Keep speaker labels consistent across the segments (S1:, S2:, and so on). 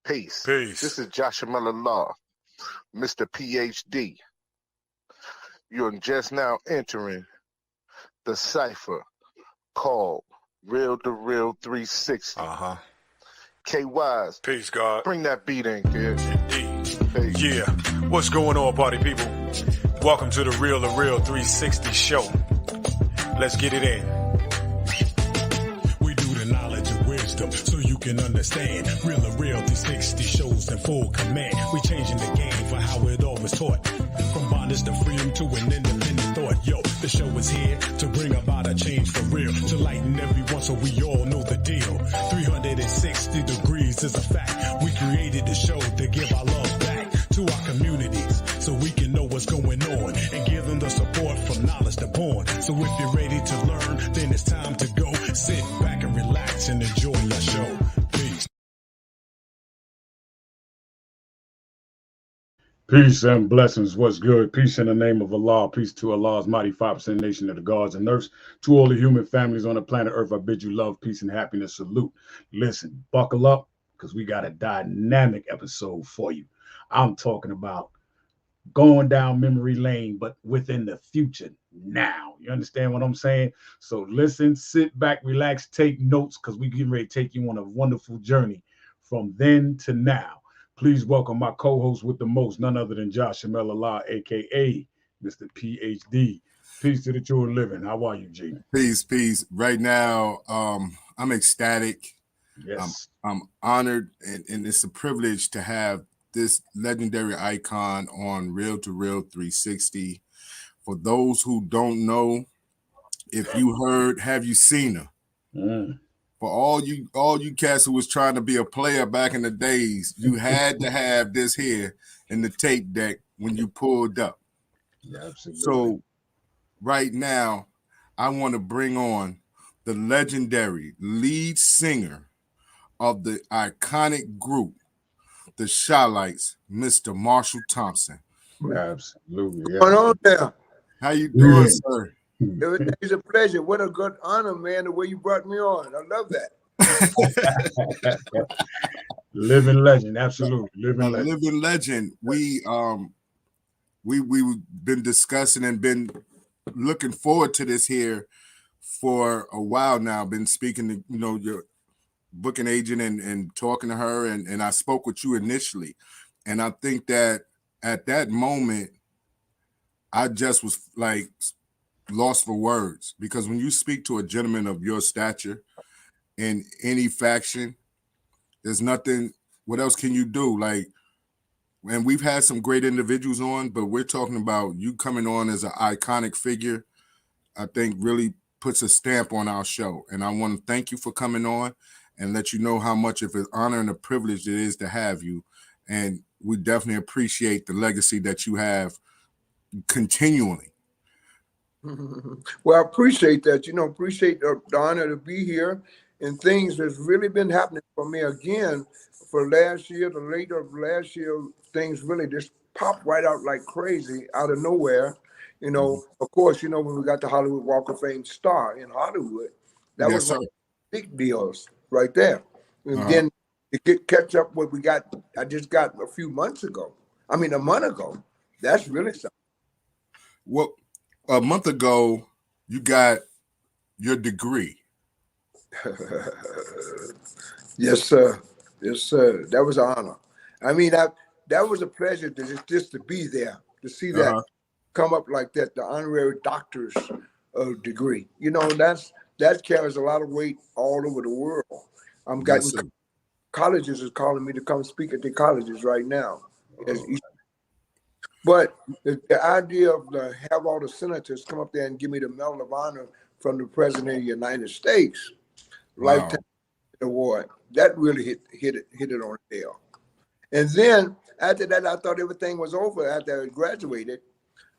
S1: Peace.
S2: Peace.
S1: This is Joshua Miller Law, Mr. PhD. You're just now entering the cipher called Real2reel360. K-Wise.
S2: Peace, God.
S1: Bring that beat in, kid.
S2: Indeed.
S1: Peace.
S2: Yeah. What's going on, party people? Welcome to the Real2reel360 show. Let's get it in.
S3: We do the knowledge of wisdom so you can understand. Real360 shows in full command. We changing the game for how it all was taught. From bondage to freedom to an independent thought. Yo, the show is here to bring about a change for real. To lighten everyone so we all know the deal. 360 degrees is a fact. We created the show to give our love back to our communities so we can know what's going on and give them the support from knowledge to born. So if you're ready to learn, then it's time to go. Sit back and relax and enjoy your show. Peace.
S4: Peace and blessings. What's good? Peace in the name of Allah. Peace to Allah's mighty 5% nation of the gods and earths. To all the human families on the planet Earth, I bid you love, peace, and happiness. Salute. Listen, buckle up because we got a dynamic episode for you. I'm talking about going down memory lane, but within the future now. You understand what I'm saying? So listen, sit back, relax, take notes because we getting ready to take you on a wonderful journey from then to now. Please welcome my co-host with the most, none other than Joshua Miller Law, a.k.a. Mr. PhD. Peace to the true living. How are you, G?
S5: Peace, peace. Right now, I'm ecstatic.
S4: Yes.
S5: I'm honored, and it's a privilege to have this legendary icon on Real2reel360. For those who don't know, if you heard, have you seen her? For all you cats who was trying to be a player back in the days, you had to have this here in the tape deck when you pulled up.
S4: Yeah, absolutely.
S5: So right now, I want to bring on the legendary lead singer of the iconic group, the Shylights, Mr. Marshall Thompson.
S4: Absolutely. Yeah.
S6: What's going on there?
S5: How you doing, sir?
S6: It's a pleasure. What a good honor, man, the way you brought me on. I love that.
S4: Living legend, absolutely. Living legend.
S5: Living legend. We've been discussing and been looking forward to this here for a while now. Been speaking to your booking agent and talking to her, and I spoke with you initially, and I think that at that moment I just was like lost for words, because when you speak to a gentleman of your stature in any faction, there's nothing. What else can you do? Like, and we've had some great individuals on, but we're talking about you coming on as an iconic figure. I think really puts a stamp on our show, and I want to thank you for coming on and let you know how much of an honor and a privilege it is to have you. And we definitely appreciate the legacy that you have continually.
S6: Well, I appreciate that. Appreciate the honor to be here. And things that's really been happening for me again for last year, the later of last year, things really just popped right out like crazy out of nowhere. Of course, when we got the Hollywood Walk of Fame star in Hollywood, that was one of the big deals right there. And then to catch up what we got, I just got a month ago. That's really something.
S5: Well, a month ago, you got your degree.
S6: Yes, sir. Yes, sir. That was an honor. That was a pleasure just to be there, to see that come up like that, the honorary doctor's degree. That carries a lot of weight all over the world. I'm getting colleges is calling me to come speak at the colleges right now. But the idea of have all the senators come up there and give me the Medal of Honor from the President of the United States, Lifetime Award, that really hit it on the nail. And then after that, I thought everything was over. After I graduated,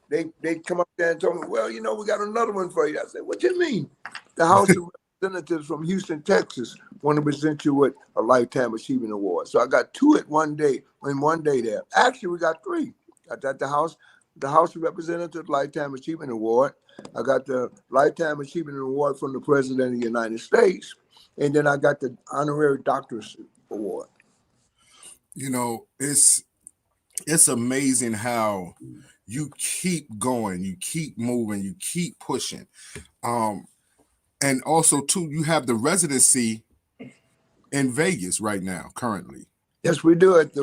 S6: they come up there and told me, well, we got another one for you. I said, what do you mean? The House of Representatives from Houston, Texas, want to present you with a Lifetime Achievement Award. So I got two in one day there. Actually, we got three. I got the House of Representatives Lifetime Achievement Award. I got the Lifetime Achievement Award from the President of the United States. And then I got the Honorary Doctor's Award.
S5: You know, it's amazing how you keep going, you keep moving, you keep pushing. And also too, you have the residency in Vegas right now, currently.
S6: Yes, we do it.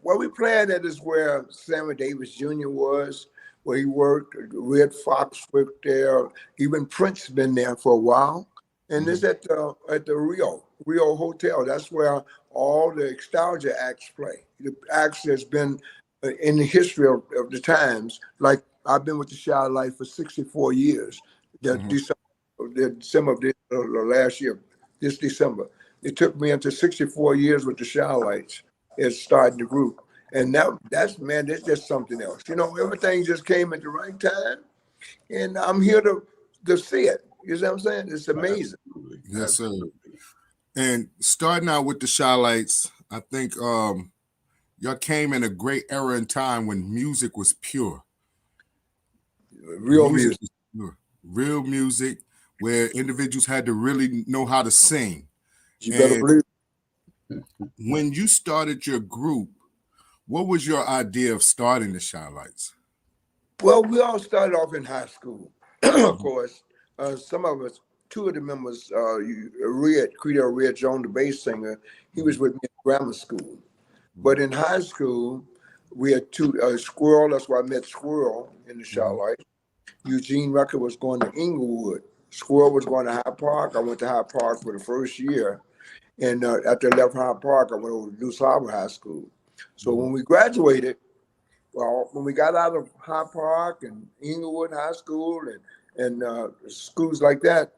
S6: Where we playing at is where Sammy Davis Jr. was, where he worked. Red Fox worked there. Even Prince been there for a while. And it's at the Rio Hotel. That's where all the nostalgia acts play. The acts that's been in the history of the times. Like I've been with the Shy Life for 64 years. December of last year, this December. It took me into 64 years with the Shy Lights as starting the group. And that's just something else. You know, everything just came at the right time. And I'm here to see it. You know what I'm saying? It's amazing.
S5: Yes, sir. And starting out with the Shy Lights, I think y'all came in a great era in time when music was pure.
S6: Real music.
S5: Was pure. Real music, where individuals had to really know how to sing.
S6: You better believe.
S5: When you started your group, what was your idea of starting the Shy Lights?
S6: Well, we all started off in high school, of course. Some of us, two of the members, Creadel Red Jones, the bass singer, he was with me in grammar school. But in high school, we had two, Squirrel, that's where I met Squirrel in the Shy Lights. Eugene Record was going to Inglewood. Squirrel was going to Hyde Park. I went to Hyde Park for the first year. And after I left Hyde Park, I went over to Deuce Harbor High School. So when we graduated, well, when we got out of Hyde Park and Inglewood High School and schools like that,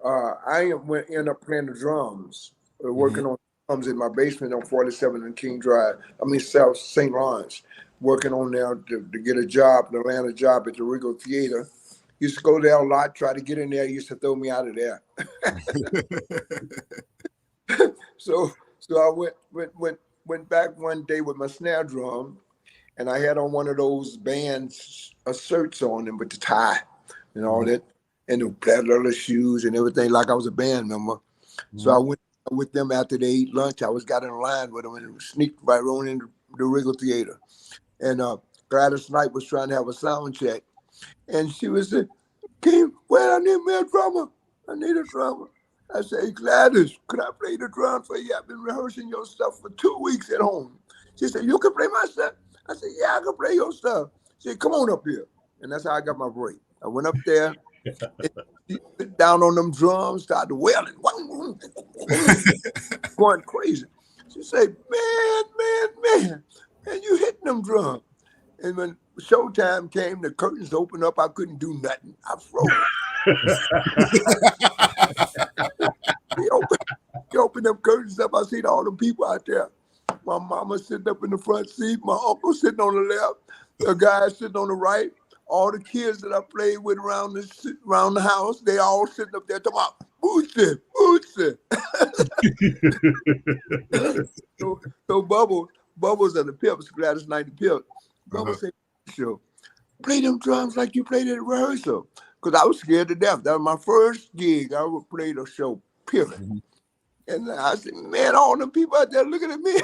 S6: I ended up playing the drums, working on drums in my basement on 47 and King Drive. South St. Lawrence, working on there to get a job, to land a job at the Regal Theater. Used to go there a lot, try to get in there. Used to throw me out of there. So I went back one day with my snare drum, and I had on one of those band's shirts on them with the tie and all that, and the plaid leather shoes and everything, like I was a band member. So I went with them after they ate lunch. I got in line with them and sneaked right on into the Regal Theater. And Gladys Knight was trying to have a sound check, and she was saying, I need me a drummer. I need a drummer. I said, hey, Gladys, could I play the drums for you? I've been rehearsing your stuff for 2 weeks at home. She said, you can play my stuff? I said, yeah, I can play your stuff. She said, come on up here. And that's how I got my break. I went up there, sit down on them drums, started wailing, going crazy. She said, man, you hitting them drums. And when showtime came, the curtains opened up. I couldn't do nothing. I froze. He opened them curtains up. I seen all the people out there. My mama sitting up in the front seat. My uncle sitting on the left. The guy sitting on the right. All the kids that I played with around the house, they all sitting up there talking about Bootsy. So Bubbles and the Pips, Gladys Knight and Pips, Bubbles said, "Sure, play them drums like you played at rehearsal." Because I was scared to death. That was my first gig. I would play the show, period. And I said, man, all them people out there looking at me.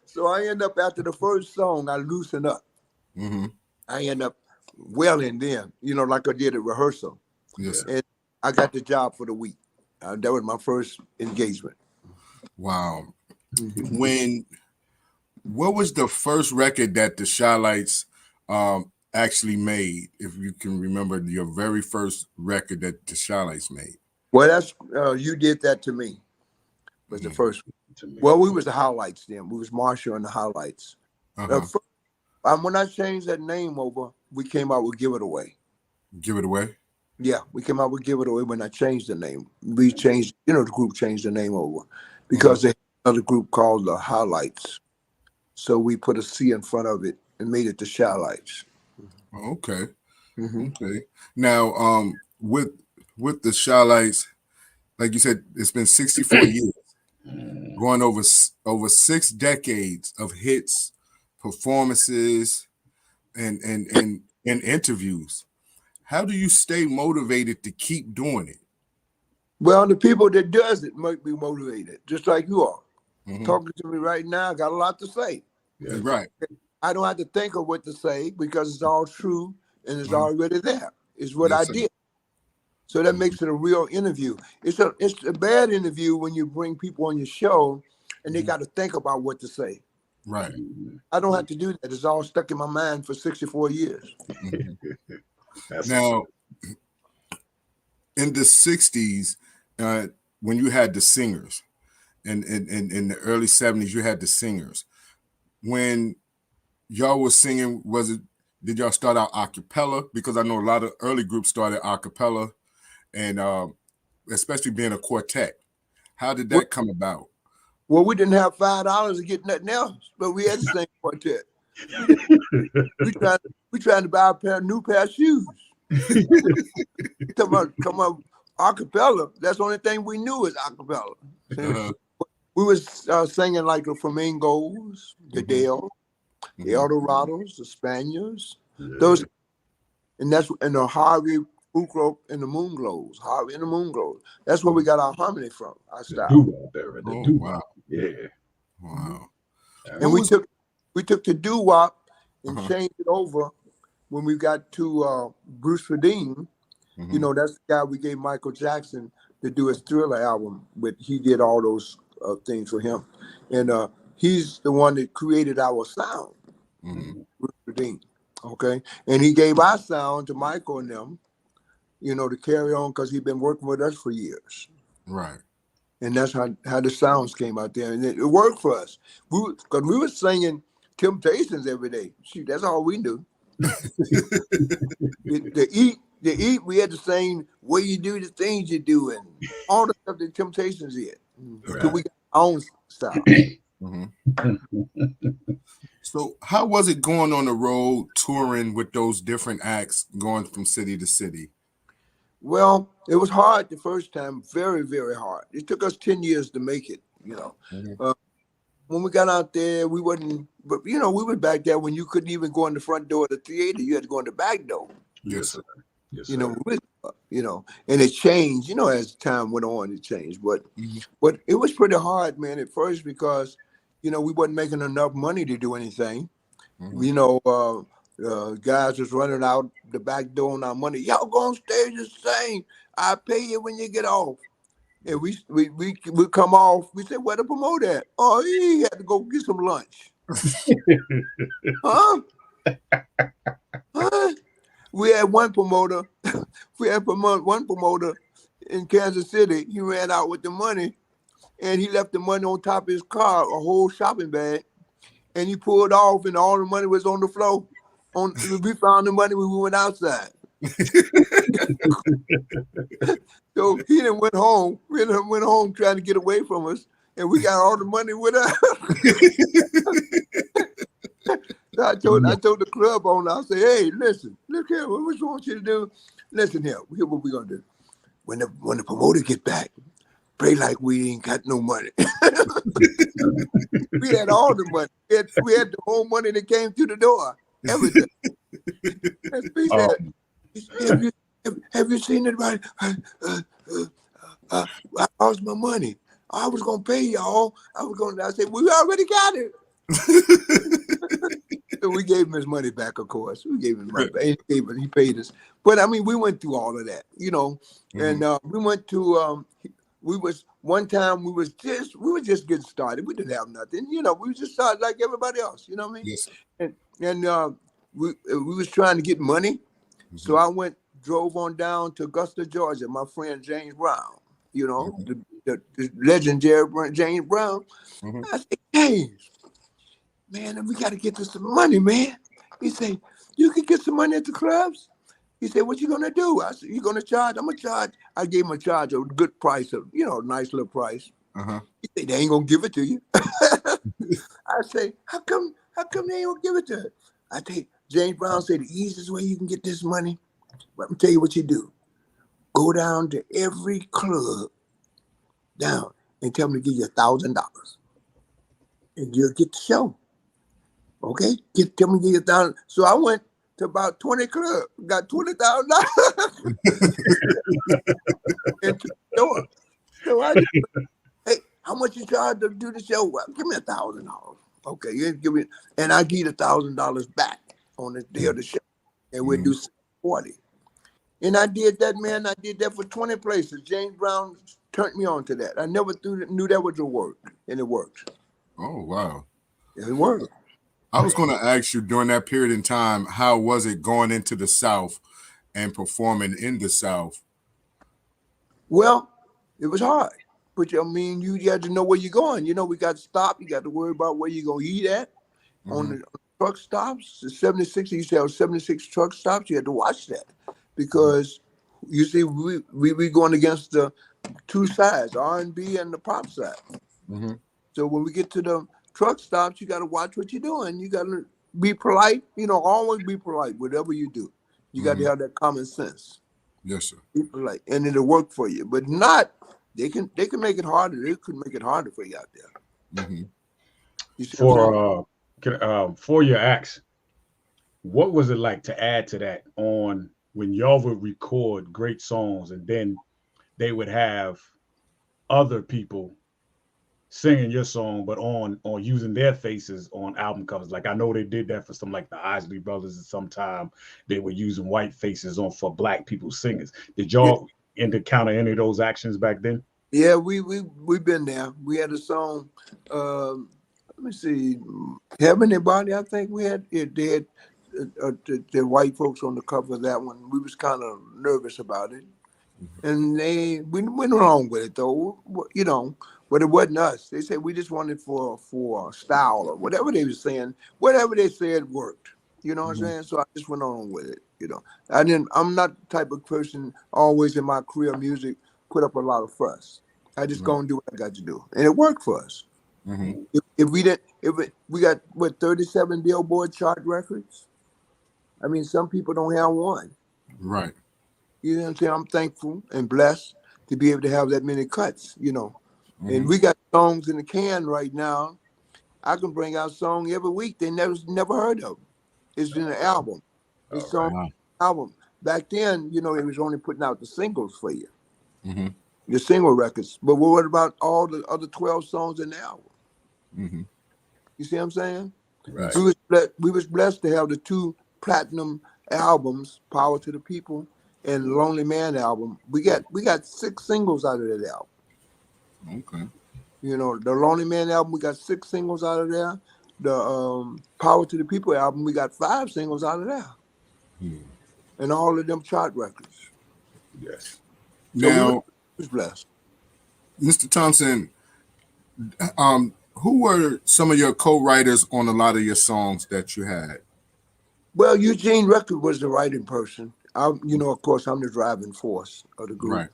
S6: So I end up, after the first song, I loosened up. I end up wailing then, like I did at rehearsal.
S5: Yes.
S6: And I got the job for the week. That was my first engagement.
S5: Wow. What was the first record that the Shy Lights actually made, if you can remember your very first record that the Shy Lights made?
S6: Well, that's You Did That to Me was the first one. Well, we was the Highlights then. We was Marshall and the Highlights. When I changed that name over, we came out with Give It Away.
S5: Give It Away?
S6: Yeah, we came out with Give It Away when I changed the name. We changed, the group changed the name over because they had another group called the Highlights. So we put a C in front of it and made it the Shy Lights.
S5: Okay. Okay. Now, with the Shy Lights, like you said, it's been 64 years, going over 6 decades of hits, performances, and interviews. How do you stay motivated to keep doing it?
S6: Well, the people that does it might be motivated, just like you are.
S5: Mhm.
S6: Talking to me right now, I got a lot to say.
S4: Yeah.
S5: Right.
S6: I don't have to think of what to say because it's all true and it's
S5: Mhm.
S6: already there. It's what
S5: Yes,
S6: I
S5: sir.
S6: did. So that makes it a real interview. It's a bad interview when you bring people on your show and they
S5: Mhm.
S6: got to think about what to say.
S5: Right.
S6: I don't have to do that. It's all stuck in my mind for 64 years.
S5: Mhm.
S4: That's
S5: Now, in the 60s, when you had the singers, and in the early 70s, you had the singers. When y'all was singing, did y'all start out a cappella? Because I know a lot of early groups started a cappella, and especially being a quartet. How did that come about?
S6: Well, we didn't have $5 to get nothing else, but we had the same quartet. We trying to buy a new pair of shoes. Come on, acapella. That's the only thing we knew is acapella.
S5: Uh-huh.
S6: We was singing like the Flamingos, the Dale, the Eldorados, the Spaniards, those, and the Harvey Bucro and the Moonglows. Harvey and the Moonglows. That's where we got our harmony from. Our
S4: the
S6: style.
S4: doo-wop era. The
S5: Oh,
S4: doo-wop.
S5: wow.
S4: Yeah.
S5: Wow.
S6: And we took the doo-wop and
S5: Uh-huh.
S6: changed it over when we got to Bruce Ferdinand.
S5: Mhm.
S6: You know, that's the guy we gave Michael Jackson to do his Thriller album, but he did all those things for him. And he's the one that created our sound,
S5: Mhm.
S6: Bruce Ferdinand. Okay. And he gave our sound to Michael and them, you know, to carry on because he'd been working with us for years.
S5: Right.
S6: And that's how the sounds came out there. And it worked for us. Because we were singing Temptations every day. Shoot, that's all we knew. To eat, we had to sing what you do, the things you do, and all the stuff that Temptations did. Until we got our own style.
S5: Mhm. So how was it going on the road, touring with those different acts, going from city to city?
S6: Well, it was hard the first time, very, very hard. It took us 10 years to make it, you know.
S5: Mhm.
S6: When we got out there, we wasn't, but you know, we were back there when you couldn't even go in the front door of the theater. You had to go in the back door.
S5: Yes, sir.
S4: Yes,
S6: You
S4: sir.
S6: know, and it changed, you know, as time went on, it changed. But it was pretty hard, man, at first because, you know, we wasn't making enough money to do anything.
S5: Mhm.
S6: You know, guys was running out the back door on our money. Y'all go on stage and sing. I pay you when you get off. And we come off. We said, where the promoter at? Oh, he had to go get some lunch. Huh? Huh? We had one promoter. One promoter in Kansas City. He ran out with the money, and he left the money on top of his car, a whole shopping bag. And he pulled off, and all the money was on the floor. We found the money when we went outside. So he done went home. We done went home trying to get away from us, and we got all the money with us. So I told the club owner, I said, hey, listen, look here, what we want you to do? Listen here, here's what we're gonna do. When the promoter get back, pray like we ain't got no money. We had all the money. We had the whole money that came through the door. Everything. He said, have you seen anybody? I lost my money. I was gonna pay y'all. I said, we already got it. So we gave him his money back, of course. We gave him money back. He paid us. But I mean, we went through all of that, you know. And we went to we were just getting started. We didn't have nothing, you know. We just started like everybody else, you know what I mean?
S5: Yes.
S6: And we was trying to get money. So I drove on down to Augusta, Georgia. My friend James Brown, you know, the legendary James Brown. I said, James, man, we got to get this some money, man. He said, you can get some money at the clubs? He said, what you going to do? I said, you going to charge? I'm going to charge. I gave him a charge, a good price, a nice little price. He said, they ain't going to give it to you. I say, how come they ain't going to give it to her? I tell you, James Brown said, the easiest way you can get this money, let me tell you what you do. Go down to every club down and tell them to give you $1,000. And you'll get the show. Okay? Tell me to give you $1,000. So I went to about 20 clubs, got $20,000 into the door. So I just, hey, how much you charge to do the show? Well, give me $1,000. Okay, you give me, and I give you $1,000 back on the day of the show, and we'll do 40. And I did that, man. I did that for 20 places. James Brown turned me on to that. I never knew that was a work, and it worked.
S5: Oh, wow.
S6: It worked.
S5: I was going to ask you during that period in time, how was it going into the South and performing in the South?
S6: Well, it was hard. But I mean, you had to know where you're going. You know, we got to stop. You got to worry about where you're going to eat at. On the truck stops. The 76, used to have 76 truck stops. You had to watch that because you see, we going against the two sides, R&B and the pop side. So when we get to the truck stops, you got to watch what you're doing. You got to be polite. You know, always be polite, whatever you do. You got to have that common sense.
S5: Yes, sir.
S6: Be polite, and it'll work for you. But not, they can make it harder. They could make it harder for you out there. You see
S4: For your acts, what was it like to add to that on when y'all would record great songs and then they would have other people singing your song, but on using their faces on album covers? Like I know they did that for some like the Isley Brothers, and sometime they were using white faces on for black people singers. Did y'all encounter any of those actions back then?
S6: Yeah, we've been there. We had a song. Let me see, Heaven and Body. I think we had it. They had the white folks on the cover of that one. We was kind of nervous about it, and we went along with it though. You know, but it wasn't us. They said we just wanted for style or whatever they were saying. Whatever they said worked. You know what I'm saying? So I just went on with it. You know, I'm not the type of person always in my career music put up a lot of fuss. I just go and do what I got to do, and it worked for us. If we got 37 Billboard chart records. I mean, some people don't have one.
S5: Right.
S6: You know what I'm saying? I'm thankful and blessed to be able to have that many cuts. You know, and we got songs in the can right now. I can bring out a song every week they never heard of. It's in the album. It's on the album. Back then, you know, it was only putting out the singles for you. The single records. But what about all the other 12 songs in the album? You see what I'm saying?
S5: Right.
S6: We was blessed to have the 2 platinum albums, Power to the People and Lonely Man album. We got 6 singles out of that album.
S5: Okay.
S6: You know, the Lonely Man album, we got 6 singles out of there. The Power to the People album, we got 5 singles out of there. And all of them chart records.
S5: Yes.
S6: So
S5: now,
S6: we was blessed.
S5: Mr. Thompson, who were some of your co-writers on a lot of your songs that you had?
S6: Well, Eugene Record was the writing person. You know, of course, I'm the driving force of the group.
S5: Right.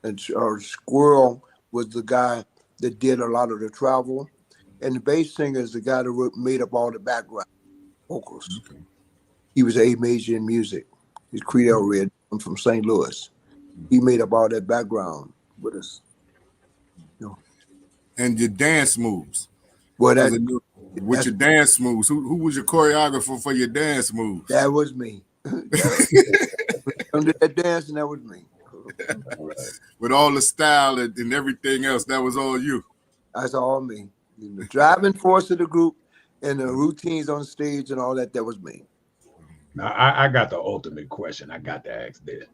S6: And Squirrel was the guy that did a lot of the travel. And the bass singer is the guy that made up all the background vocals.
S5: Okay.
S6: He was A major in music. He's Creadel Red from St. Louis. He made up all that background with us. You know.
S5: And your dance moves.
S6: Well,
S5: with your dance moves, who was your choreographer for your dance moves?
S6: That was me. Under that dance, and that was me.
S5: With all the style and everything else, that was all you.
S6: That's all me. The driving force of the group and the routines on stage and all that, that was me.
S4: Now, I got the ultimate question I got to ask there.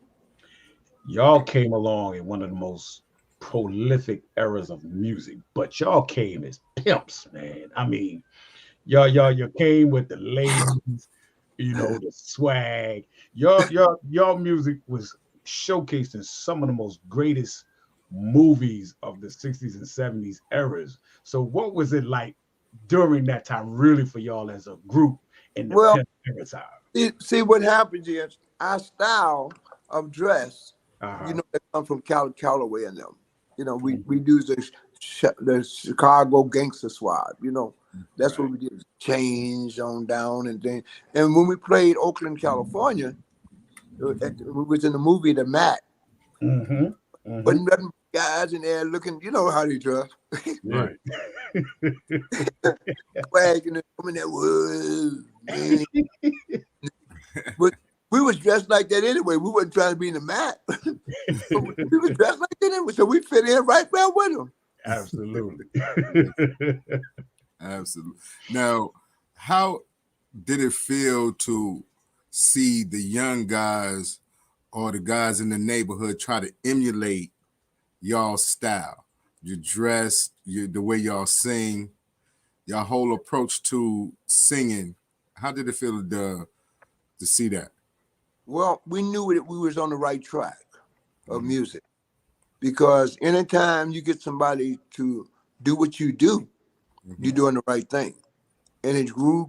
S4: Y'all came along in one of the most prolific eras of music, but y'all came as pimps, man. I mean, y'all came with the ladies, you know, the swag. Y'all music was showcased in some of the most greatest movies of the 60s and 70s eras. So what was it like during that time, really, for y'all as a group in the pimp era time?
S6: See what happens is our style of dress, you know, that come from Callaway and them. You know, we do the Chicago gangster swag. You know, that's what we did. Change on down and then. And when we played Oakland, California, we was in the movie The Mat. But nothing guys in there looking, you know how they dress.
S4: Right.
S6: Wagging and coming that whoa, man. But we was dressed like that anyway. We wasn't trying to be in the mat. We was dressed like that anyway, so we fit in right well with them.
S4: Absolutely.
S5: Absolutely. Now, how did it feel to see the young guys or the guys in the neighborhood try to emulate y'all's style, your dress, the way y'all sing, your whole approach to singing? How did it feel to see that?
S6: Well, we knew that we was on the right track of music, because anytime you get somebody to do what you do, you're doing the right thing. And it grew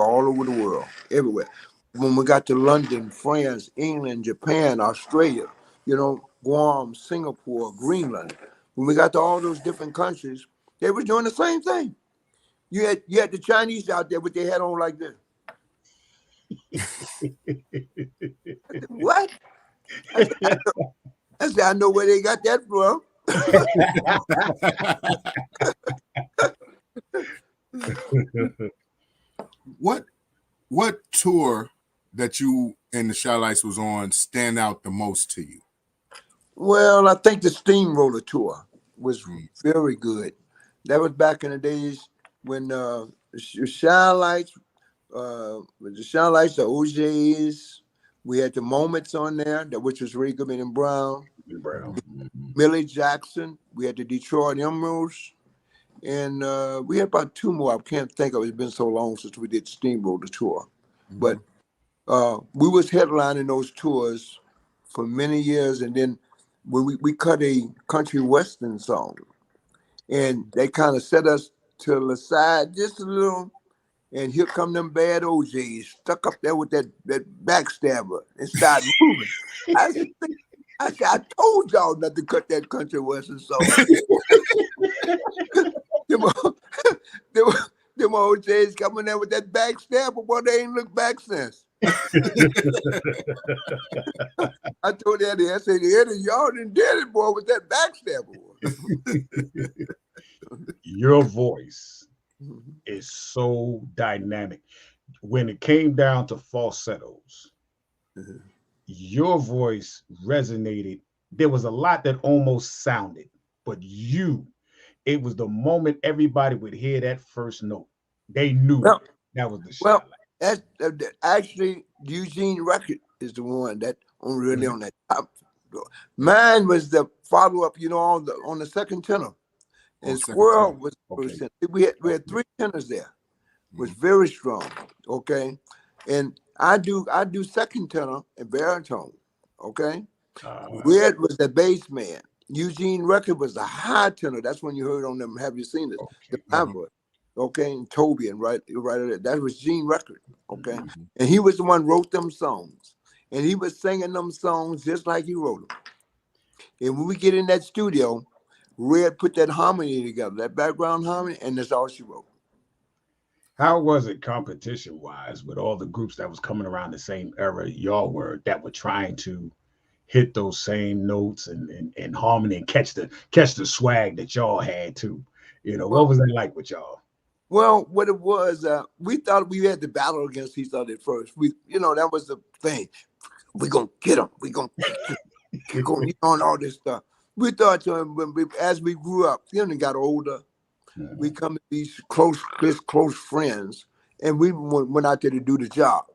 S6: all over the world, everywhere. When we got to London, France, England, Japan, Australia, Guam, Singapore, Greenland, when we got to all those different countries, they were doing the same thing. You had the Chinese out there with their head on like this. I said, what? I said, I know where they got that from.
S5: What tour that you and the Shy-Lights was on stand out the most to you?
S6: Well, I think the Steamroller tour was very good. That was back in the days when the Shy-Lights, the OJs, we had the Moments on there, which was Ray Goodman and Brown. Millie Jackson, we had the Detroit Emeralds, and we had about two more. I can't think of it. It's been so long since we did Steamroller tour. But we was headlining those tours for many years, and then when we cut a country western song, and they kind of set us to the side just a little, and here come them bad OJs stuck up there with that backstabber and started moving. I said, I told y'all not to cut that country western song. them OJs coming there with that backstabber, boy, they ain't looked back since. I told Eddie, I said, Eddie, y'all done did it, boy, with that backstabber.
S4: Your voice is so dynamic. When it came down to falsettos, your voice resonated. There was a lot that almost sounded, but it was the moment everybody would hear that first note, they knew that was the Shy-Lights.
S6: That's actually Eugene Record is the one that really on that top. Mine was the follow-up, on the second tenor. And Squirrel was first tenor. We had three tenors there. Was very strong. Okay. And I do second tenor and baritone. Okay. Red was the bass man. Eugene Record was the high tenor. That's when you heard on them. Have you seen it? The Pamper. Okay, and Toby and right there. That was Gene Record. Okay. And he was the one who wrote them songs. And he was singing them songs just like he wrote them. And when we get in that studio, Red put that harmony together, that background harmony, and that's all she wrote.
S4: How was it competition-wise with all the groups that was coming around the same era y'all were, that were trying to hit those same notes and harmony and catch the swag that y'all had too? What was it like with y'all?
S6: Well, what it was, we thought we had to battle against each other at first. That was the thing. We're going to get them. We're going to on all this stuff. We thought as we grew up, and got older, we come to these close friends, and we went out there to do the job.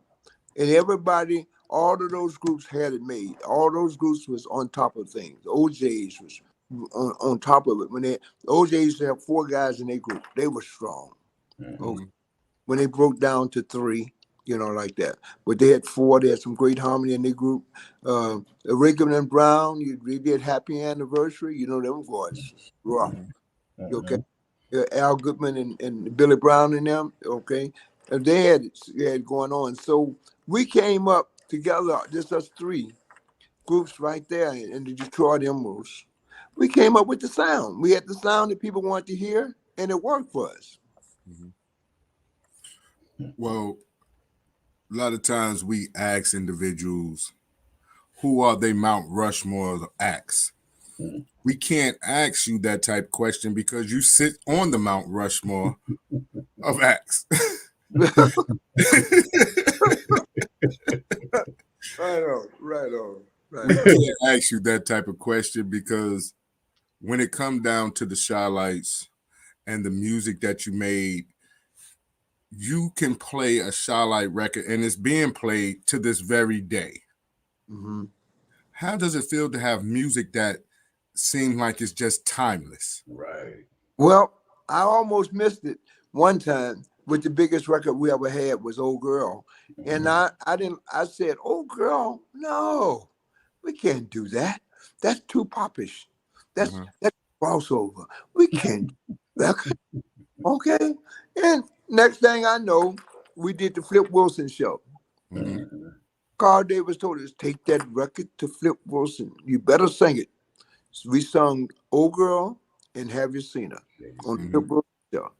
S6: And everybody, all of those groups had it made. All those groups was on top of things. OJs was on top of it. When OJs used to have 4 guys in their group, they were strong. Okay. When they broke down to 3, like that. But they had 4. They had some great harmony in their group. Rickman and Brown, they did Happy Anniversary. Them voices. Rough. Okay. Al Goodman and Billy Brown and them. Okay. And they had going on. So we came up together, just us 3 groups right there in the Detroit Emeralds. We came up with the sound. We had the sound that people wanted to hear, and it worked for us.
S5: Well, a lot of times we ask individuals, who are they Mount Rushmore acts? We can't ask you that type of question because you sit on the Mount Rushmore of acts.
S6: Right on, right on, right
S5: We
S6: on.
S5: can't ask you that type of question because when it comes down to the Shy-Lights and the music that you made, you can play a Shy-Light record and it's being played to this very day.
S6: Mm-hmm.
S5: How does it feel to have music that seems like it's just timeless?
S4: Right.
S6: Well, I almost missed it one time with the biggest record we ever had was Old Girl. And I said, Old Girl, no, we can't do that. That's too popish. That's crossover. We can't do that. Okay. And next thing I know, we did the Flip Wilson show.
S5: Mm-hmm.
S6: Carl Davis told us, take that record to Flip Wilson. You better sing it. So we sung Old Girl and Have You Seen Her on the Flip Wilson show.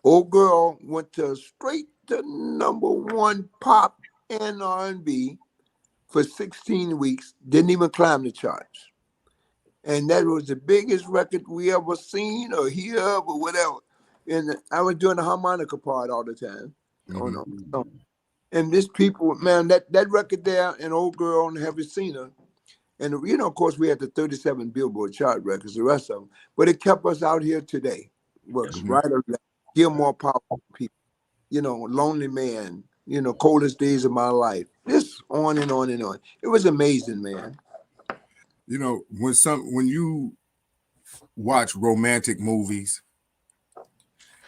S6: Old Girl went straight to #1 pop and R&B for 16 weeks, didn't even climb the charts. And that was the biggest record we ever seen or hear of or whatever. And I was doing the harmonica part all the time. And this people, man, that record there and Old Girl and Have You Seen Her? And, of course, we had the 37 Billboard chart records, the rest of them. But it kept us out here today. Works right or left. Hear More Powerful People. Lonely Man. Coldest Days of My Life. This on and on and on. It was amazing, man.
S5: When you watch romantic movies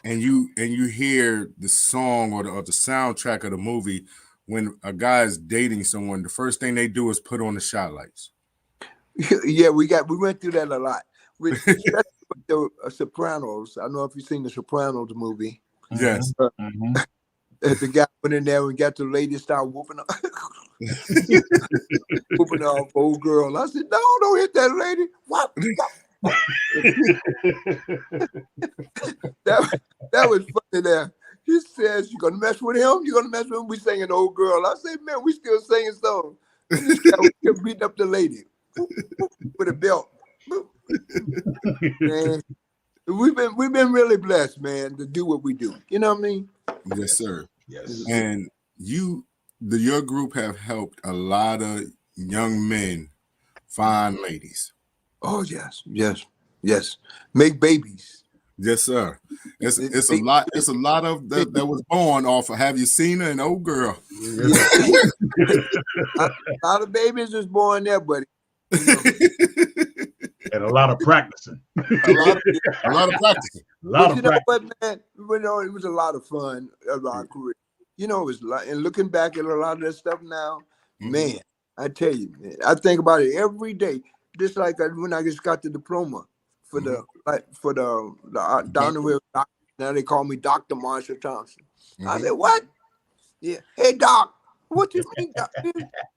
S5: and you hear the song or the soundtrack of the movie, when a guy is dating someone, the first thing they do is put on the Shy-Lights.
S6: Yeah, we went through that a lot. With the Sopranos. I don't know if you've seen the Sopranos movie.
S5: Yes.
S6: The guy went in there and got the lady start whooping her. Whooping off Old Girl. I said, no, don't hit that lady. What? that was funny there. He says, you gonna mess with him? You gonna mess with him? We singing Old Girl. I said, man, we still singing songs. And this guy kept beating up the lady with a belt. Man, we've been really blessed, man, to do what we do. You know what I mean?
S5: Yes, sir.
S4: Yes.
S5: And your group have helped a lot of young men find ladies.
S6: Oh yes. Make babies.
S5: Yes, sir. It's a lot. It's a lot of that was born off of Have You Seen Her and Old Girl.
S6: A lot of babies was born there, buddy.
S4: And a lot of practicing.
S5: A lot of practicing.
S6: What, man? It was a lot of fun of our career. It was like, and looking back at a lot of that stuff now, man, I tell you, man, I think about it every day. Just like when I just got the diploma for the down the road. Now they call me Dr. Marshall Thompson. I said, what? Yeah. Hey, Doc. What you mean, Doc?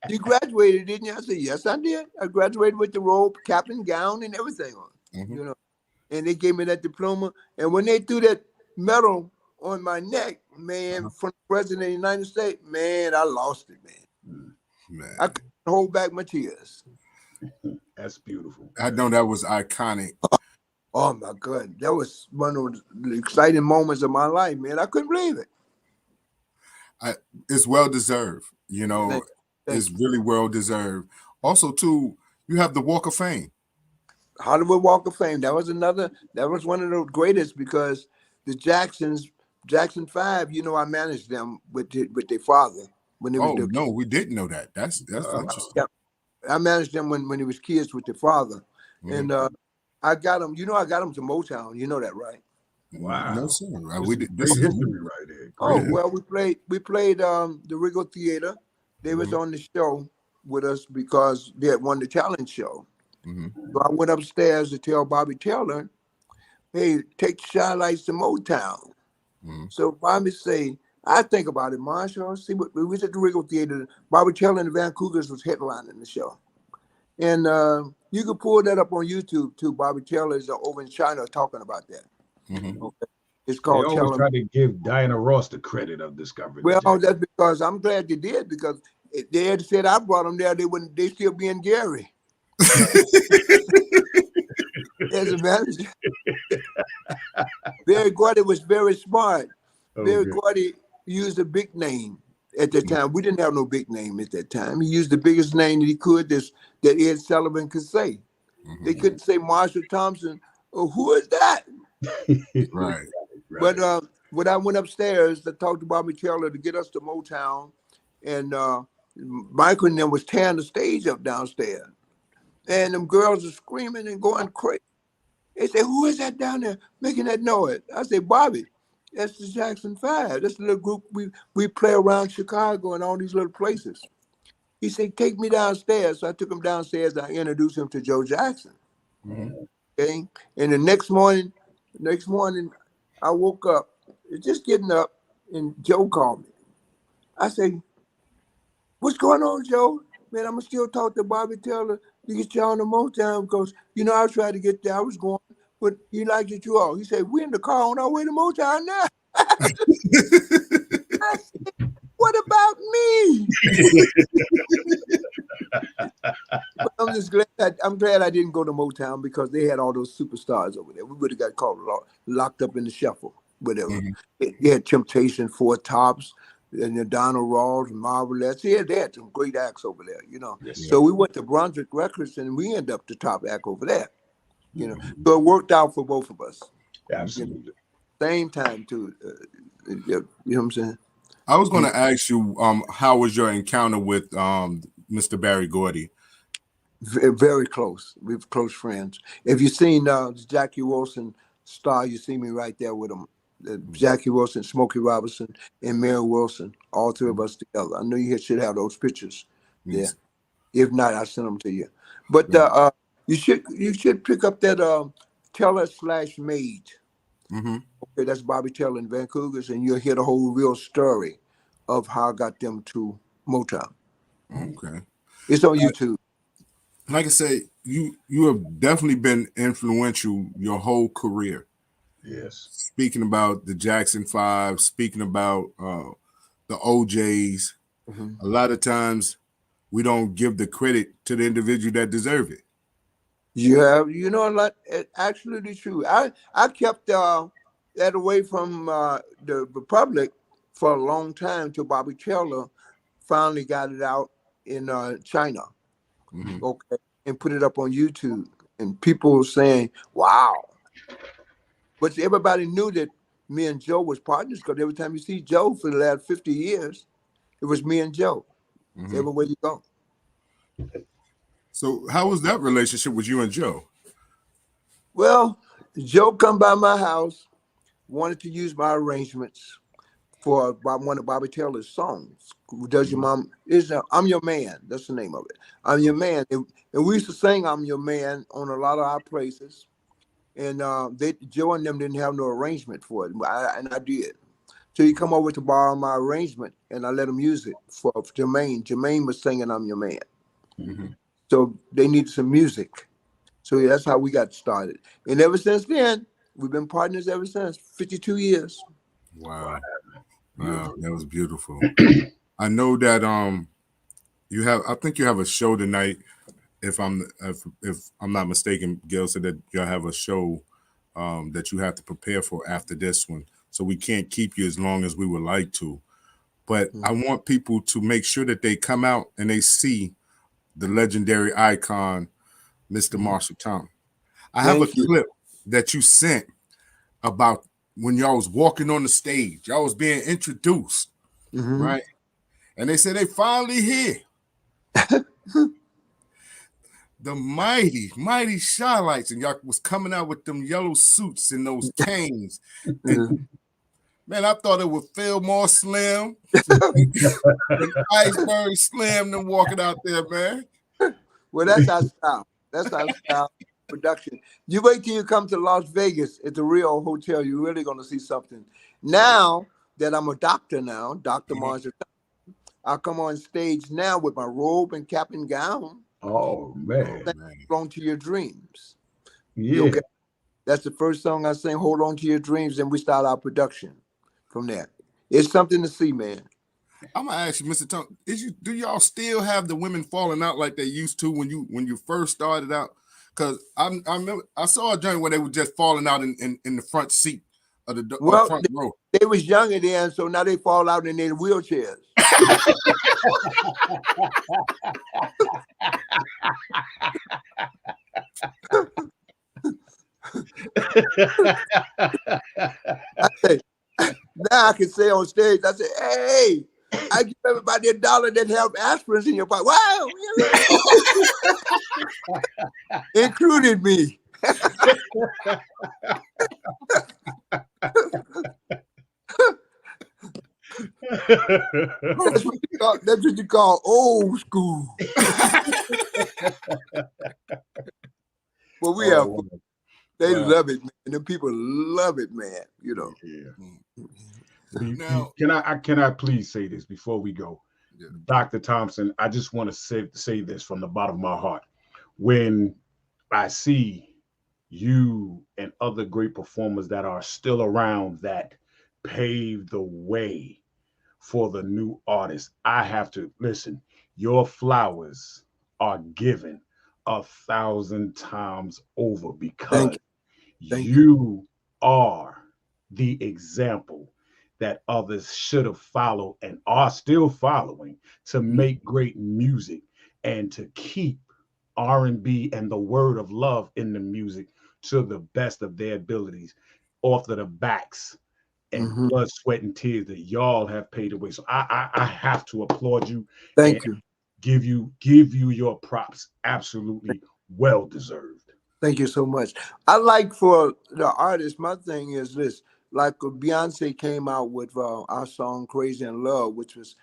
S6: You graduated, didn't you? I said, yes, I did. I graduated with the robe, cap and gown, and everything on. And they gave me that diploma. And when they threw that medal on my neck, man, from the President of the United States, man, I lost it, man. I couldn't hold back my tears.
S4: That's beautiful.
S5: I know that was iconic.
S6: Oh my God, that was one of the exciting moments of my life, man. I couldn't believe it.
S5: It's well deserved. It's really well deserved. Also, too, you have the Walk of Fame.
S6: Hollywood Walk of Fame. That was one of the greatest because the Jackson 5. I managed them with their father when they were
S5: no, we didn't know that. That's interesting.
S6: Yeah. I managed them when they was kids with their father, and I got them. I got them to Motown. You know that, right?
S5: Wow. No, sir.
S4: This is history right there.
S6: Well, we played the Regal Theater. They was on the show with us because they had won the talent show. So I went upstairs to tell Bobby Taylor, hey, take the Shy-Lights to Motown. So Bobby say, I think about it, Marshall. See, we was at the Regal Theater. Bobby Taylor and the Van Cougars was headlining the show. And you can pull that up on YouTube, too. Bobby Taylor is over in China talking about that. Okay. It's called
S4: They always try to give Diana Ross the credit of discovering.
S6: Well, that's because I'm glad they did, because if they had said I brought them there, they still be in Gary. As a manager. Barry Gordy was very smart. Barry Gordy used a big name at that time. We didn't have no big name at that time. He used the biggest name that he could that Ed Sullivan could say. They couldn't say Marshall Thompson. Oh, who is that?
S5: Right.
S6: But when I went upstairs to talk to Bobby Taylor to get us to Motown, and Michael and them was tearing the stage up downstairs. And them girls are screaming and going crazy. They said, who is that down there making that noise? I said, Bobby, that's the Jackson 5. That's the little group we play around Chicago and all these little places. He said, take me downstairs. So I took him downstairs. I introduced him to Joe Jackson. Okay. And the next morning, I woke up, just getting up, and Joe called me. I said, what's going on, Joe? Man, I'm going to still talk to Bobby Taylor to get you on the Motown because, I tried to get there. I was going, but he liked it you all. He said, we're in the car on our way to Motown now. I said, what about me? But I'm glad I didn't go to Motown because they had all those superstars over there. We would have got caught locked up in the shuffle, whatever. They had Temptation, Four Tops, and the Donald Rawls, Marvelous. Yeah, they had some great acts over there,
S4: Yes,
S6: So we went to Brunswick Records and we ended up the top act over there, So it worked out for both of us.
S4: Absolutely.
S6: Same time too. You know what I'm saying?
S5: I was going to ask you, how was your encounter with Mr. Barry Gordy?
S6: Very close. We're close friends. If you've seen Jackie Wilson star, you see me right there with him. Jackie Wilson, Smokey Robinson, and Mary Wilson, all three of us together. I know you should have those pictures.
S5: Yes.
S6: Yeah. If not, I'll send them to you. But you should pick up that Teller/Maid. Okay, that's Bobby Taylor in Vancouver, and you'll hear the whole real story of how I got them to Motown.
S5: Okay.
S6: It's on YouTube.
S5: Like I say, you have definitely been influential your whole career.
S4: Yes.
S5: Speaking about the Jackson 5, speaking about the OJs, a lot of times we don't give the credit to the individual that deserve it.
S6: A lot. It's absolutely true. I kept that away from the public for a long time till Bobby Taylor finally got it out in China, okay, and put it up on YouTube, and people were saying, "Wow." But everybody knew that me and Joe was partners because every time you see Joe for the last 50 years, it was me and Joe. Everywhere you go.
S5: So how was that relationship with you and Joe?
S6: Well, Joe come by my house, wanted to use my arrangements for one of Bobby Taylor's songs. Does Your Mom? I'm Your Man. That's the name of it. I'm Your Man. And we used to sing I'm Your Man on a lot of our places. And Joe and them didn't have no arrangement for it, and I did. So he come over to borrow my arrangement, and I let him use it for Jermaine. Jermaine was singing I'm Your Man. So they needed some music. So that's how we got started. And ever since then, we've been partners ever since, 52 years.
S5: Wow. Wow, that was beautiful. I know that I think you have a show tonight. If I'm not mistaken, Gail said that you'll have a show that you have to prepare for after this one. So we can't keep you as long as we would like to. But I want people to make sure that they come out and they see the legendary icon, Mr. Marshall Thompson. I have a clip that you sent about when y'all was walking on the stage. Y'all was being introduced, right? And they said they finally here. The mighty, mighty Shylights, and y'all was coming out with them yellow suits and those canes. And, man, I thought it would feel more slim. Iceberg Slim them walking out there, man.
S6: Well, that's our style. That's our style production. You wait till you come to Las Vegas at the Rio Hotel, you're really going to see something. Now that I'm a doctor now, Dr. Marshall, I'll come on stage now with my robe and cap and gown.
S4: Oh, man.
S6: Hold on to your dreams.
S4: Yeah.
S6: Okay? That's the first song I sing, Hold On to Your Dreams, and we start our production from there. It's something to see, man.
S5: I'm gonna ask you, Mr. Thompson, do y'all still have the women falling out like they used to when you first started out? Because I remember I saw a joint where they were just falling out in the front seat of the front row.
S6: They was younger then, so now they fall out in their wheelchairs. I say, now I can say on stage, I say, hey, I give everybody $1 that have aspirins in your pocket. Wow, included me. That's what you call old school. Well, we have. They love it, man. The people love it, man. You know.
S4: Yeah.
S5: Now,
S4: Can I please say this before we go?
S5: Yeah.
S4: Dr. Thompson, I just want to say this from the bottom of my heart. When I see you and other great performers that are still around that pave the way for the new artist, I have to listen. Your flowers are given 1,000 times over because you are the example that others should have followed and are still following to make great music and to keep R&B and the word of love in the music to the best of their abilities off of the backs and blood, sweat, and tears that y'all have paid away. So I have to applaud you.
S6: Thank you.
S4: Give you your props. Absolutely well deserved.
S6: Thank you so much. I like for the artist, my thing is this, like Beyonce came out with our song Crazy in Love, which was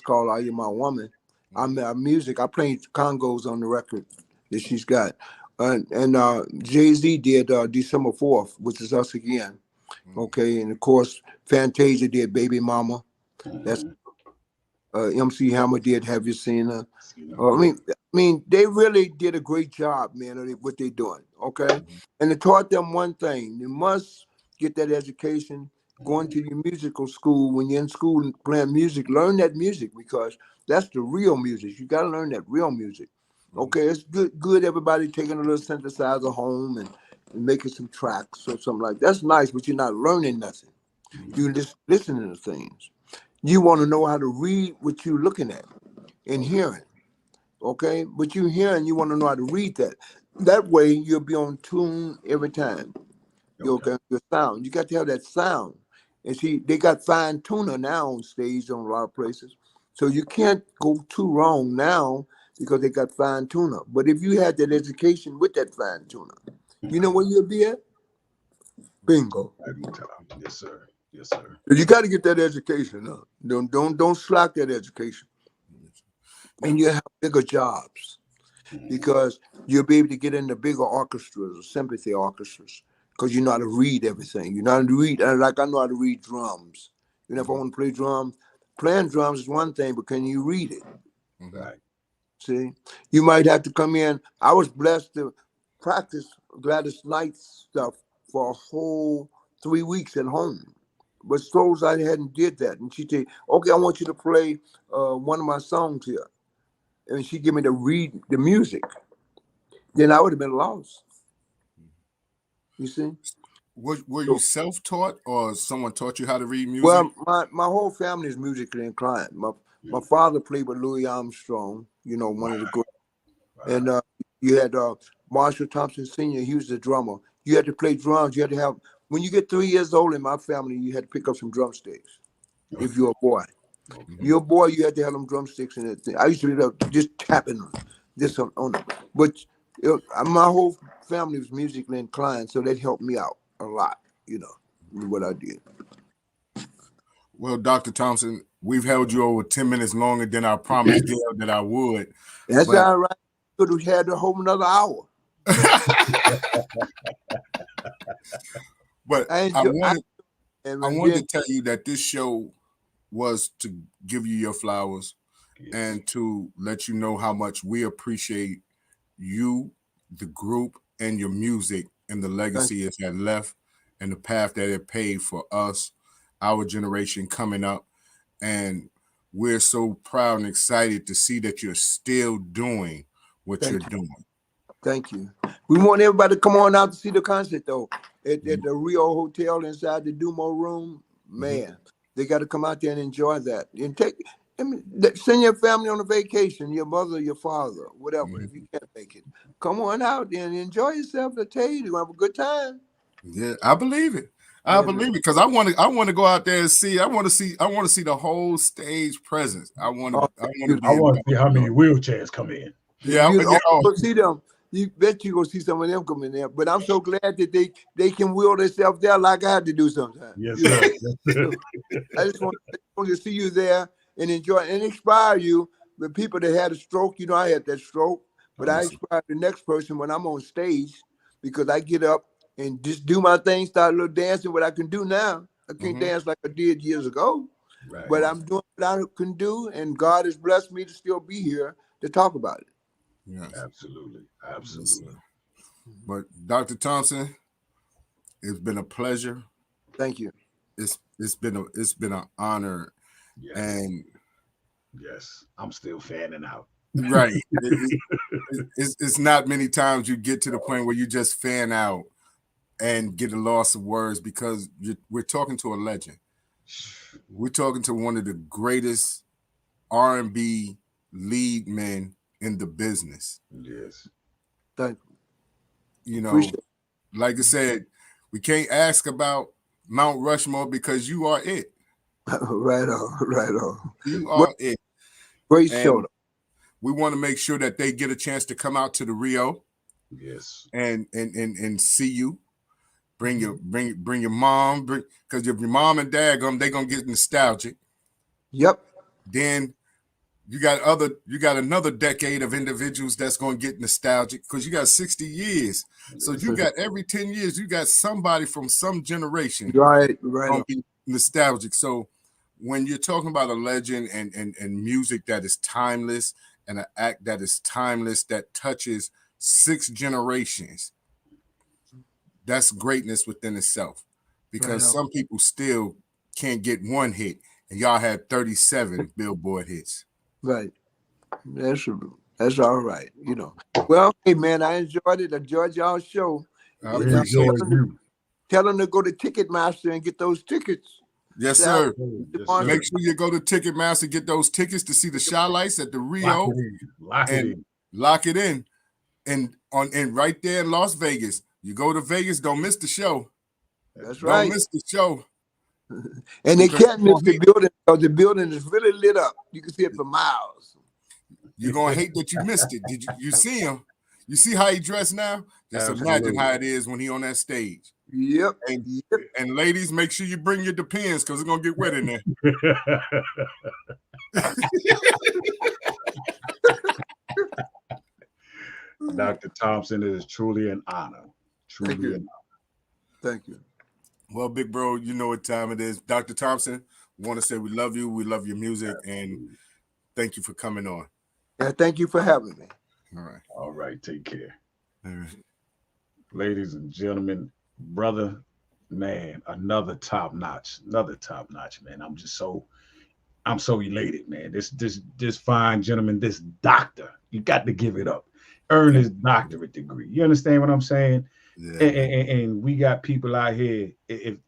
S6: called Are You My Woman? I'm music. I played congos on the record that she's got. And Jay-Z did December 4th, which is Us Again. Okay, and of course, Fantasia did Baby Mama. That's MC Hammer did Have You Seen Her? I mean, they really did a great job, man, of what they're doing. Okay, and it taught them one thing: you must get that education. Going to your musical school when you're in school and playing music, learn that music because that's the real music. You got to learn that real music. Okay, it's good. Everybody taking a little synthesizer home and making some tracks or something like that. That's nice, but you're not learning nothing. You're just listening to things. You want to know how to read what you're looking at and hearing. Okay, but you hearing, you want to know how to read that. That way, you'll be on tune every time. Okay, your sound. You got to have that sound. And see, they got fine tuner now on stage on a lot of places, so you can't go too wrong now because they got fine tuner. But if you had that education with that fine tuner, you know where you'll be at? Bingo.
S4: Yes, sir. Yes, sir.
S6: You got to get that education. Huh? Don't slack that education. And you have bigger jobs because you'll be able to get into bigger orchestras or sympathy orchestras because you know how to read everything. You know how to read, like I know how to read drums. You know, if I want to play drums, playing drums is one thing, but can you read it?
S4: Right.
S6: See, you might have to come in. I was blessed to practice Gladys Knight's stuff for a whole 3 weeks at home. But suppose I hadn't did that, and she said, "Okay, I want you to play one of my songs here," and she give me to read the music. Then I would have been lost. You see?
S5: Were you self-taught or someone taught you how to read music?
S6: Well, my whole family is musically inclined. My father played with Louis Armstrong, you know, one of the great. And you had Marshall Thompson Sr., he was the drummer. You had to play drums. You had to have, when you get 3 years old in my family, you had to pick up some drumsticks if you're a boy. You're a boy, you had to have them drumsticks and everything. I used to be just tapping this on them. But my whole family was musically inclined, so that helped me out a lot, you know, with what I did.
S5: Well, Dr. Thompson, we've held you over 10 minutes longer than I promised Gail that I would.
S6: That's all right. Could have had a whole another hour.
S5: But I wanted to tell you that this show was to give you your flowers and to let you know how much we appreciate you, the group, and your music and the legacy it had left and the path that it paved for us, our generation coming up. And we're so proud and excited to see that you're still doing what you're doing.
S6: Thank you. We want everybody to come on out to see the concert, though, at the Rio Hotel inside the Dumo room. Man, they got to come out there and enjoy that. And I mean, send your family on a vacation, your mother, your father, whatever. If you can't make it, come on out and enjoy yourself. I tell you, you're gonna have a good time.
S5: Yeah, I believe it. I believe it because I want to go out there and see. I want to see the whole stage presence. I want to
S4: see how many wheelchairs come in.
S5: Yeah,
S6: go see them. You bet you go see some of them come in there. But I'm so glad that they can wheel themselves there like I had to do sometimes.
S4: Yes, sir.
S6: I just want to see you there and enjoy and inspire you. The people that had a stroke, you know, I had that stroke, but I inspire the next person when I'm on stage because I get up and just do my thing, start a little dancing, what I can do now. I can't dance like I did years ago, but I'm doing what I can do, and God has blessed me to still be here to talk about it.
S5: Yes.
S4: Absolutely.
S5: But Dr. Thompson, it's been a pleasure.
S6: Thank you.
S5: It's been an honor, and
S4: yes, I'm still fanning out.
S5: Right. It's not many times you get to the point where you just fan out and get a loss of words because we're talking to a legend. We're talking to one of the greatest R&B lead men in the business.
S4: Yes.
S6: Thank
S5: you. You know, like I said, we can't ask about Mount Rushmore because you are it.
S6: Right on.
S5: You are it.
S6: Great show.
S5: We want to make sure that they get a chance to come out to the Rio.
S4: Yes.
S5: And see you. Bring your mom, because if your mom and dad they're gonna get nostalgic.
S6: Yep.
S5: Then you got another decade of individuals that's gonna get nostalgic because you got 60 years. So you got every 10 years, you got somebody from some generation gonna be nostalgic. So when you're talking about a legend and music that is timeless and an act that is timeless that touches 6 generations. That's greatness within itself, because some people still can't get one hit, and y'all had 37 Billboard hits.
S6: Right. That's all right. You know. Well, hey man, I enjoyed it. I enjoyed y'all's show.
S5: I appreciate
S6: you. Tell them to go to Ticketmaster and get those tickets.
S5: Yes, sir. Make sure you go to Ticketmaster, get those tickets to see the Shy Lights at the Rio. Lock it in. And right there in Las Vegas. You go to Vegas, don't miss the show.
S6: That's right.
S5: Don't miss the show.
S6: And they can't miss the building because the building is really lit up. You can see it for miles.
S5: You're gonna hate that you missed it. Did you see him? You see how he dressed now? Just imagine how it is when he on that stage.
S6: Yep.
S5: And ladies, make sure you bring your Depends because it's gonna get wet in there.
S4: Dr. Thompson, it is truly an honor.
S6: Thank you.
S5: Well, big bro, you know what time it is. Dr. Thompson, we want to say we love you. We love your music. And thank you for coming on.
S6: Yeah, thank you for having me.
S5: All right.
S4: Take care.
S5: All right.
S4: Ladies and gentlemen, brother, man, another top notch, man. I'm so elated, man. This fine gentleman, this doctor, you got to give it up. Earn his doctorate degree. You understand what I'm saying?
S5: Yeah.
S4: And we got people out here. If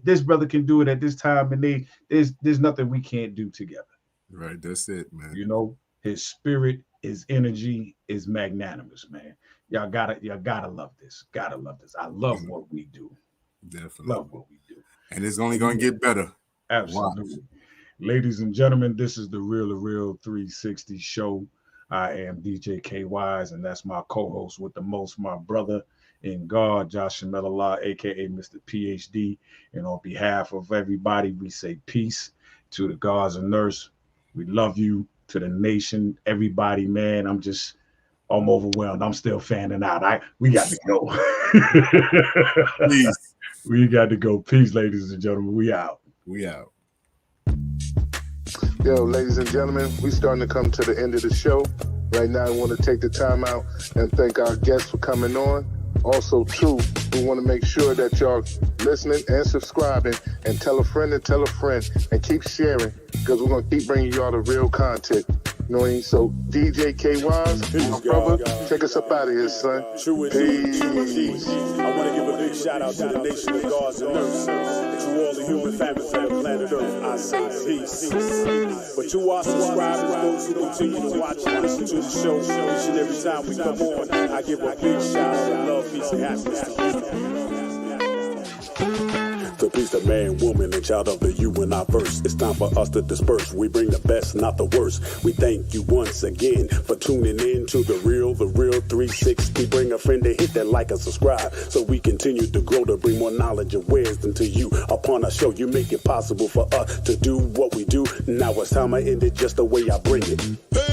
S4: this brother can do it at this time, and there's nothing we can't do together.
S5: Right, that's it, man.
S4: You know, his spirit, his energy is magnanimous, man. Y'all gotta love this. Gotta love this. I love what we do.
S5: Definitely
S4: love what we do,
S5: and it's only gonna get better.
S4: Absolutely, wow. Ladies and gentlemen, this is the Real2reel360 show. I am DJ K Wise, and that's my co-host with the most, my brother in God, Josh Allah, aka Mr. PhD. And on behalf of everybody, we say peace to the guards and nurse. We love you, to the nation, everybody, man. I'm overwhelmed. I'm still fanning out. We got to go.
S5: Peace.
S4: We got to go. Peace, ladies and gentlemen. We out.
S1: Yo, ladies and gentlemen, we starting to come to the end of the show. Right now, I want to take the time out and thank our guests for coming on. Also, too, we want to make sure that y'all listening and subscribing, and tell a friend and keep sharing, because we're going to keep bringing y'all the real content. You know what I mean? So, DJ K Wise, my brother, take us up out of here, son.
S2: Peace. I want to give a big shout out to the nation of guards and nurses, to all the
S7: the human families on the planet Earth, I say peace. But to our subscribers, those who continue to watch and listen to the show each and every time we come on, I give a big shout out of love, peace, and happiness to you. To peace, the man, woman, and child of the you in our verse. It's time for us to disperse. We bring the best, not the worst. We thank you once again for tuning in to the Real 360. Bring a friend to hit that like and subscribe so we continue to grow to bring more knowledge and wisdom to you. Upon our show, you make it possible for us to do what we do. Now it's time I end it just the way I bring it. Hey!